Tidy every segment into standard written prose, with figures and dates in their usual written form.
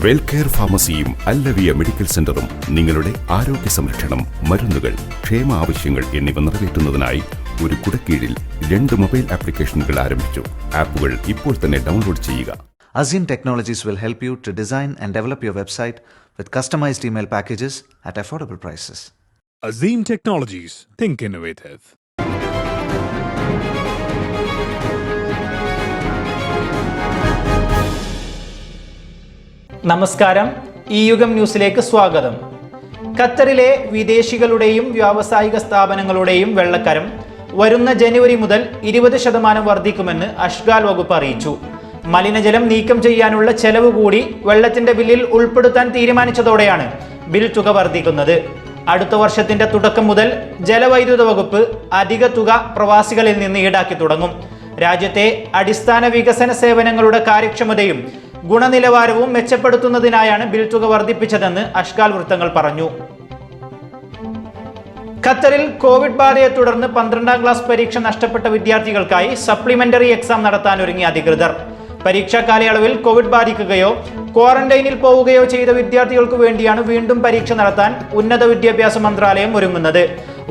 Wellcare ഫാർമസിയും അല്ലവിയ medical സെന്ററും നിങ്ങളുടെ ആരോഗ്യ സംരക്ഷണം, മരുന്നുകൾ, ക്ഷേമ ആവശ്യങ്ങൾ എന്നിവ നിറവേറ്റുന്നതിനായി ഒരു കുടക്കീഴിൽ 2 മൊബൈൽ ആപ്ലിക്കേഷനുകൾ ആരംഭിച്ചു. ആപ്പുകൾ ഇപ്പോൾ തന്നെ ഡൗൺലോഡ് ചെയ്യുക. Azim Technologies will help you to design and develop your website with customized email packages at affordable prices. Azim Technologies. Think innovative. നമസ്കാരം, ഈ യുഗം ന്യൂസിലേക്ക് സ്വാഗതം. ഖത്തറിലെ വിദേശികളുടെയും വ്യാവസായിക സ്ഥാപനങ്ങളുടെയും വെള്ളക്കരം വരുന്ന ജനുവരി മുതൽ 20% വർദ്ധിക്കുമെന്ന് അഷ്ഗാൽ വകുപ്പ് അറിയിച്ചു. മലിനജലം നീക്കം ചെയ്യാനുള്ള ചെലവ് കൂടി വെള്ളത്തിന്റെ ബില്ലിൽ ഉൾപ്പെടുത്താൻ തീരുമാനിച്ചതോടെയാണ് ബിൽ തുക വർദ്ധിക്കുന്നത്. അടുത്ത വർഷത്തിന്റെ തുടക്കം മുതൽ ജലവൈദ്യുത വകുപ്പ് അധിക തുക പ്രവാസികളിൽ നിന്ന് ഈടാക്കി തുടങ്ങും. രാജ്യത്തെ അടിസ്ഥാന വികസന സേവനങ്ങളുടെ കാര്യക്ഷമതയും ഗുണനിലവാരവും മെച്ചപ്പെടുത്തുന്നതിനായാണ് ബിൽ തുക വർദ്ധിപ്പിച്ചതെന്ന് അഷ്ഗാൽ വൃത്തങ്ങൾ പറഞ്ഞു. ഖത്തറിൽ കോവിഡ് ബാധയെ തുടർന്ന് 12ാം ക്ലാസ് പരീക്ഷ നഷ്ടപ്പെട്ട വിദ്യാർത്ഥികൾക്കായി സപ്ലിമെന്ററി എക്സാം നടത്താനൊരുങ്ങി അധികൃതർ. പരീക്ഷാ കാലയളവിൽ കോവിഡ് ബാധിക്കുകയോ ക്വാറന്റൈനിൽ പോവുകയോ ചെയ്ത വിദ്യാർത്ഥികൾക്ക് വേണ്ടിയാണ് വീണ്ടും പരീക്ഷ നടത്താൻ ഉന്നത വിദ്യാഭ്യാസ മന്ത്രാലയം ഒരുങ്ങുന്നത്.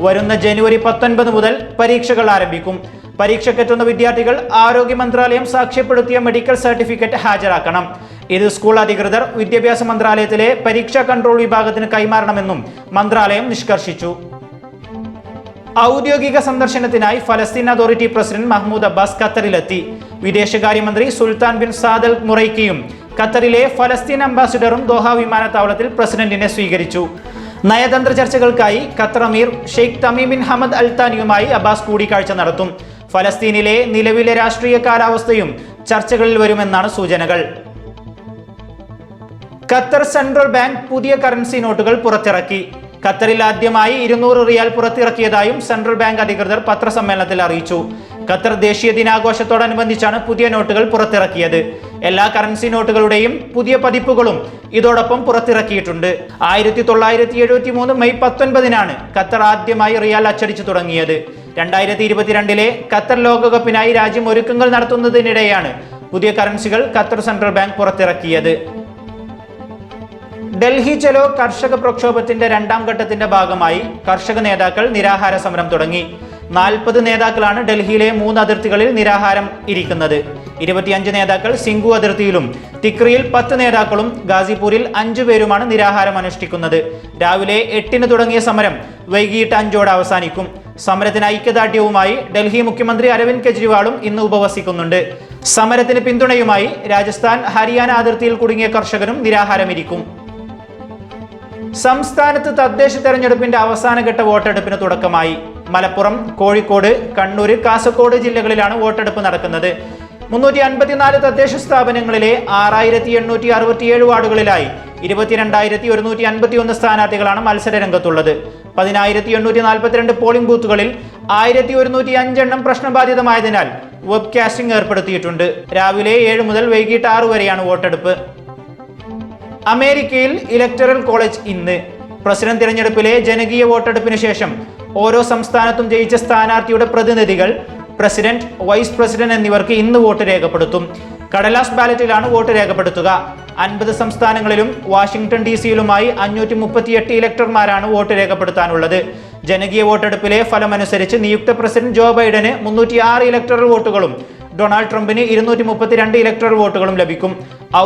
വരുന്ന ജനുവരി 19 മുതൽ പരീക്ഷകൾ ആരംഭിക്കും. പരീക്ഷയ്ക്കെത്തുന്ന വിദ്യാർത്ഥികൾ ആരോഗ്യ മന്ത്രാലയം സാക്ഷ്യപ്പെടുത്തിയ മെഡിക്കൽ സർട്ടിഫിക്കറ്റ് ഹാജരാക്കണം. ഇത് സ്കൂൾ അധികൃതർ വിദ്യാഭ്യാസ മന്ത്രാലയത്തിലെ പരീക്ഷാ കൺട്രോൾ വിഭാഗത്തിന് കൈമാറണമെന്നും മന്ത്രാലയം നിഷ്കർഷിച്ചു. ഔദ്യോഗിക സന്ദർശനത്തിനായി ഫലസ്തീൻ അതോറിറ്റി പ്രസിഡന്റ് മഹ്മൂദ് അബ്ബാസ് ഖത്തറിലെത്തി. വിദേശകാര്യമന്ത്രി സുൽത്താൻ ബിൻ സാദ് അൽ മുറൈക്കിയും ഖത്തറിലെ ഫലസ്തീൻ അംബാസിഡറും ദോഹ വിമാനത്താവളത്തിൽ പ്രസിഡന്റിനെ സ്വീകരിച്ചു. നയതന്ത്ര ചർച്ചകൾക്കായി ഖത്തർ അമീർ Sheikh Tamim bin Hamad Al താനിയുമായി Abbas കൂടിക്കാഴ്ച നടത്തും. ഫലസ്തീനിലെ നിലവിലെ രാഷ്ട്രീയ കാലാവസ്ഥയും ചർച്ചകളിൽ വരുമെന്നാണ് സൂചനകൾ. ഖത്തർ സെൻട്രൽ ബാങ്ക് പുതിയ കറൻസി നോട്ടുകൾ പുറത്തിറക്കി. ഖത്തറിൽ ആദ്യമായി 200 റിയാൽ പുറത്തിറക്കിയതായും സെൻട്രൽ ബാങ്ക് അധികൃതർ പത്രസമ്മേളനത്തിൽ അറിയിച്ചു. ഖത്തർ ദേശീയ ദിനാഘോഷത്തോടനുബന്ധിച്ചാണ് പുതിയ നോട്ടുകൾ പുറത്തിറക്കിയത്. എല്ലാ കറൻസി നോട്ടുകളുടെയും പുതിയ പതിപ്പുകളും ഇതോടൊപ്പം പുറത്തിറക്കിയിട്ടുണ്ട്. 1973 മെയ് 19 ഖത്തർ ആദ്യമായി റിയാൽ അച്ചടിച്ചു തുടങ്ങിയത്. 2022 ഖത്തർ ലോകകപ്പിനായി രാജ്യം ഒരുക്കങ്ങൾ നടത്തുന്നതിനിടെയാണ് പുതിയ കറൻസികൾ ഖത്തർ സെൻട്രൽ ബാങ്ക് പുറത്തിറക്കിയത്. ഡൽഹി ചലോ കർഷക പ്രക്ഷോഭത്തിന്റെ 2ാം ഘട്ടത്തിന്റെ ഭാഗമായി കർഷക നേതാക്കൾ നിരാഹാര സമരം തുടങ്ങി. 40 നേതാക്കളാണ് ഡൽഹിയിലെ 3 അതിർത്തികളിൽ നിരാഹാരം ഇരിക്കുന്നത്. 25 നേതാക്കൾ സിംഗു അതിർത്തിയിലും തിക്രിയിൽ 10 നേതാക്കളും ഗാസിപൂരിൽ 5 പേരുമാണ് നിരാഹാരം അനുഷ്ഠിക്കുന്നത്. രാവിലെ 8 തുടങ്ങിയ സമരം വൈകിട്ട് 5 അവസാനിക്കും. സമരത്തിന് ഐക്യദാർഢ്യവുമായി ഡൽഹി മുഖ്യമന്ത്രി അരവിന്ദ് കെജ്രിവാളും ഇന്ന് ഉപവസിക്കുന്നുണ്ട്. സമരത്തിന് പിന്തുണയുമായി രാജസ്ഥാൻ, ഹരിയാന അതിർത്തിയിൽ കുടുങ്ങിയ കർഷകരും നിരാഹാരമിരിക്കും. സംസ്ഥാനത്ത് തദ്ദേശ തെരഞ്ഞെടുപ്പിന്റെ അവസാനഘട്ട വോട്ടെടുപ്പിന് തുടക്കമായി. മലപ്പുറം, കോഴിക്കോട്, കണ്ണൂർ, കാസർഗോഡ് ജില്ലകളിലാണ് വോട്ടെടുപ്പ് നടക്കുന്നത്. 354 തദ്ദേശ സ്ഥാപനങ്ങളിലെ 6867 വാർഡുകളിലായി 22,151 സ്ഥാനാർത്ഥികളാണ് മത്സര രംഗത്തുള്ളത്. 10,842 പോളിംഗ് ബൂത്തുകളിൽ 1,105 എണ്ണം പ്രശ്നബാധിതമായതിനാൽ വെബ് കാസ്റ്റിംഗ് ഏർപ്പെടുത്തിയിട്ടുണ്ട്. രാവിലെ 7 മുതൽ വൈകിട്ട് 6 വരെയാണ് വോട്ടെടുപ്പ്. അമേരിക്കയിൽ ഇലക്ടറൽ കോളേജ് ഇന്ന്. പ്രസിഡന്റ് തിരഞ്ഞെടുപ്പിലെ ജനകീയ വോട്ടെടുപ്പിന് ശേഷം ഓരോ സംസ്ഥാനത്തും ജയിച്ച സ്ഥാനാർത്ഥിയുടെ പ്രതിനിധികൾ പ്രസിഡന്റ്, വൈസ് പ്രസിഡന്റ് എന്നിവർക്ക് ഇന്ന് വോട്ട് രേഖപ്പെടുത്തും. കടലാസ് ബാലറ്റിലാണ് വോട്ട് രേഖപ്പെടുത്തുക. 50 സംസ്ഥാനങ്ങളിലും വാഷിംഗ്ടൺ DC-യിലുമായി 538 ഇലക്ടർമാരാണ് വോട്ട് രേഖപ്പെടുത്താനുള്ളത്. ജനകീയ വോട്ടെടുപ്പിലെ ഫലമനുസരിച്ച് നിയുക്ത പ്രസിഡന്റ് ജോ ബൈഡന് 306 ഇലക്ടറൽ വോട്ടുകളും ഡൊണാൾഡ് ട്രംപിന് 232 ഇലക്ടറൽ വോട്ടുകളും ലഭിക്കും.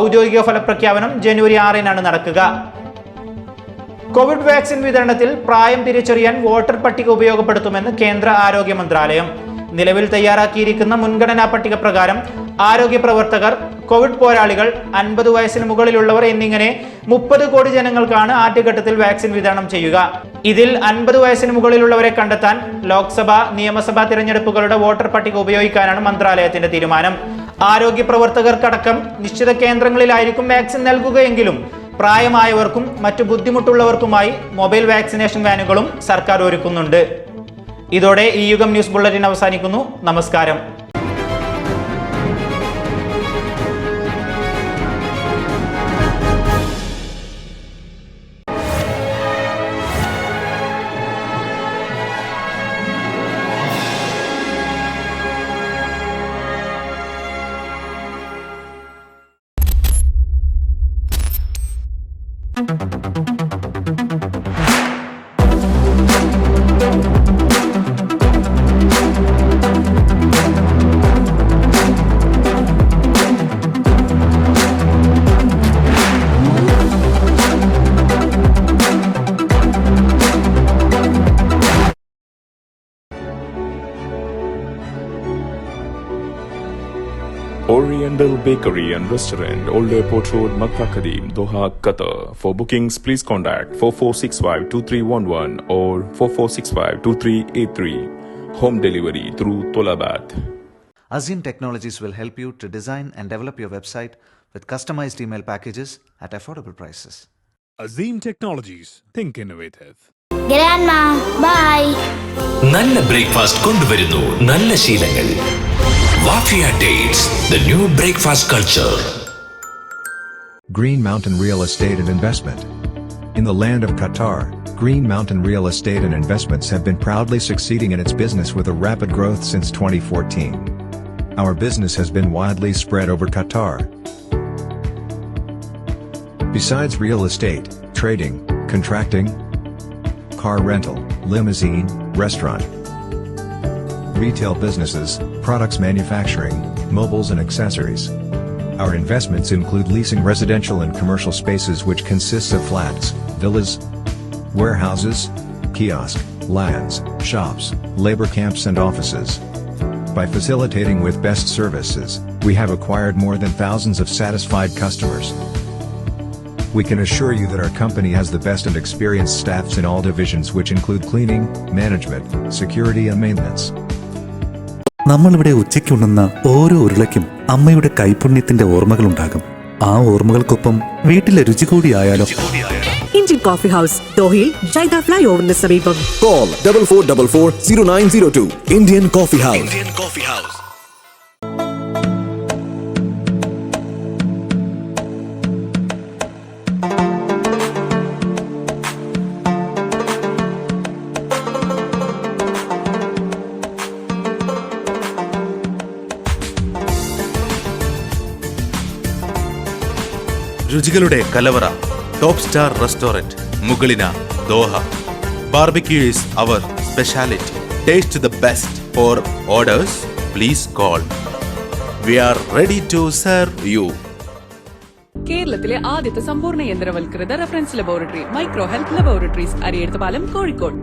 ഔദ്യോഗിക ഫലപ്രഖ്യാപനം ജനുവരി 6 നടക്കുക. കോവിഡ് വാക്സിൻ വിതരണത്തിൽ പ്രായം തിരിച്ചറിയാൻ വോട്ടർ പട്ടിക ഉപയോഗപ്പെടുത്തുമെന്ന് കേന്ദ്ര ആരോഗ്യ മന്ത്രാലയം. നിലവിൽ തയ്യാറാക്കിയിരിക്കുന്ന മുൻഗണനാ പട്ടിക പ്രകാരം ആരോഗ്യ പ്രവർത്തകർ, കോവിഡ് പോരാളികൾ, 50 വയസ്സിന് മുകളിലുള്ളവർ എന്നിങ്ങനെ 30 കോടി ജനങ്ങൾക്കാണ് ആദ്യഘട്ടത്തിൽ വാക്സിൻ വിതരണം ചെയ്യുക. ഇതിൽ 50 വയസ്സിന് മുകളിലുള്ളവരെ കണ്ടെത്താൻ ലോക്സഭ, നിയമസഭാ തിരഞ്ഞെടുപ്പുകളുടെ വോട്ടർ പട്ടിക ഉപയോഗിക്കാനാണ് മന്ത്രാലയത്തിന്റെ തീരുമാനം. ആരോഗ്യ പ്രവർത്തകർക്കടക്കം നിശ്ചിത കേന്ദ്രങ്ങളിലായിരിക്കും വാക്സിൻ നൽകുകയെങ്കിലും പ്രായമായവർക്കും മറ്റു ബുദ്ധിമുട്ടുള്ളവർക്കുമായി മൊബൈൽ വാക്സിനേഷൻ വാനുകളും സർക്കാർ ഒരുക്കുന്നുണ്ട്. ഇതോടെ ഈ യുഗം ന്യൂസ് ബുള്ളറ്റിൻ അവസാനിക്കുന്നു. നമസ്കാരം. Glendale Bakery and Restaurant, Old Airport Road, Makkah Kadim, Doha, Qatar. For bookings, please contact 4465-2311 or 4465-2383. Home delivery through Tolabat. Azim Technologies will help you to design and develop your website with customized email packages at affordable prices. Azim Technologies. Think innovative. Grandma, bye. നല്ല breakfast കൊണ്ടുവരുന്നു നല്ല ശീലങ്ങൾ. Wafiya dates, the new breakfast culture. Green Mountain Real Estate and Investment. In the land of Qatar, Green Mountain Real Estate and Investments have been proudly succeeding in its business with a rapid growth since 2014. Our business has been widely spread over Qatar. Besides real estate, trading, contracting, car rental, limousine, restaurant, retail businesses, products manufacturing, mobiles and accessories. Our investments include leasing residential and commercial spaces which consists of flats, villas, warehouses, kiosks, lands, shops, labor camps and offices. By facilitating with best services, we have acquired more than thousands of satisfied customers. We can assure you that our company has the best and experienced staffs in all divisions which include cleaning, management, security and maintenance. നമ്മളിവിടെ ഉച്ചയ്ക്കുണ്ണുന്ന ഓരോ ഉരുളയ്ക്കും അമ്മയുടെ കൈപുണ്യത്തിന്റെ ഓർമ്മകളുണ്ടാകും. ആ ഓർമ്മകൾക്കൊപ്പം വീട്ടിലെ രുചി കൂടിയായാലോ. Indian coffee house, ദോഹയിൽ ജൈദ fly ഓവറിന് സമീപം. Call 4444-0902. Indian Coffee House. രുചികളുടെ കലവറ, ടോപ്പ് സ്റ്റാർ റെസ്റ്റോറന്റ്, മുകളിന, Doha. Barbecue is our speciality. Taste the best. For orders please call. We are ready to serve you. കേരളത്തിലെ ആദ്യത്തെ സമ്പൂർണ്ണ യന്ത്രവൽകൃത reference laboratory micro health laboratories, Arayidathupalam, Kozhikode.